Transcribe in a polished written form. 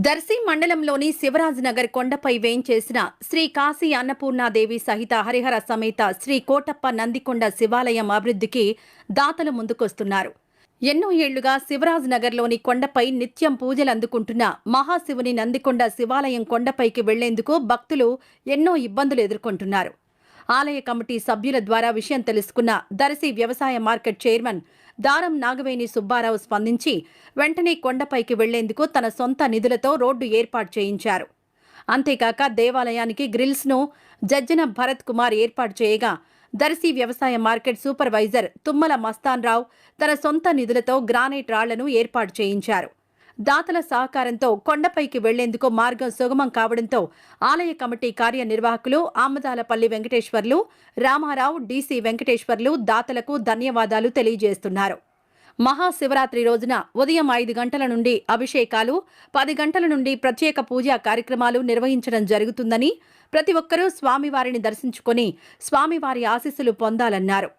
దర్శి మండలంలోని శివరాజనగర్ కొండపై వేంచేసిన శ్రీ కాశీ అన్నపూర్ణాదేవి సహిత హరిహర సమేత శ్రీ కోటప్ప నందికొండ శివాలయం అభివృద్ధికి దాతలు ముందుకొస్తున్నారు. ఎన్నో ఏళ్లుగా శివరాజనగర్లోని కొండపై నిత్యం పూజలు అందుకుంటున్న మహాశివుని నందికొండ శివాలయం కొండపైకి వెళ్లేందుకు భక్తులు ఎన్నో ఇబ్బందులు ఎదుర్కొంటున్నారు. ఆలయ కమిటీ సభ్యుల ద్వారా విషయం తెలుసుకున్న దర్శి వ్యవసాయ మార్కెట్ చైర్మన్ దారం నాగవేణి సుబ్బారావు స్పందించి వెంటనే కొండపైకి వెళ్లేందుకు తన సొంత నిధులతో రోడ్డు ఏర్పాటు చేయించారు. అంతేకాక దేవాలయానికి గ్రిల్స్ను జజ్జన భరత్ కుమార్ ఏర్పాటు చేయగా దర్శి వ్యవసాయ మార్కెట్ సూపర్వైజర్ తుమ్మల మస్తాన్ రావు తన సొంత నిధులతో గ్రానైట్ రాళ్లను ఏర్పాటు చేయించారు. దాతల సహకారంతో కొండపైకి వెళ్లేందుకు మార్గం సుగమం కావడంతో ఆలయ కమిటీ కార్యనిర్వాహకులు ఆమదాలపల్లి వెంకటేశ్వర్లు, రామారావు, డీసీ వెంకటేశ్వర్లు దాతలకు ధన్యవాదాలు తెలియజేస్తున్నారు. మహాశివరాత్రి రోజున ఉదయం 5 గంటల నుండి అభిషేకాలు, 10 గంటల నుండి ప్రత్యేక పూజా కార్యక్రమాలు నిర్వహించడం జరుగుతుందని, ప్రతి ఒక్కరూ స్వామివారిని దర్శించుకుని స్వామివారి ఆశీస్సులు పొందాలన్నారు.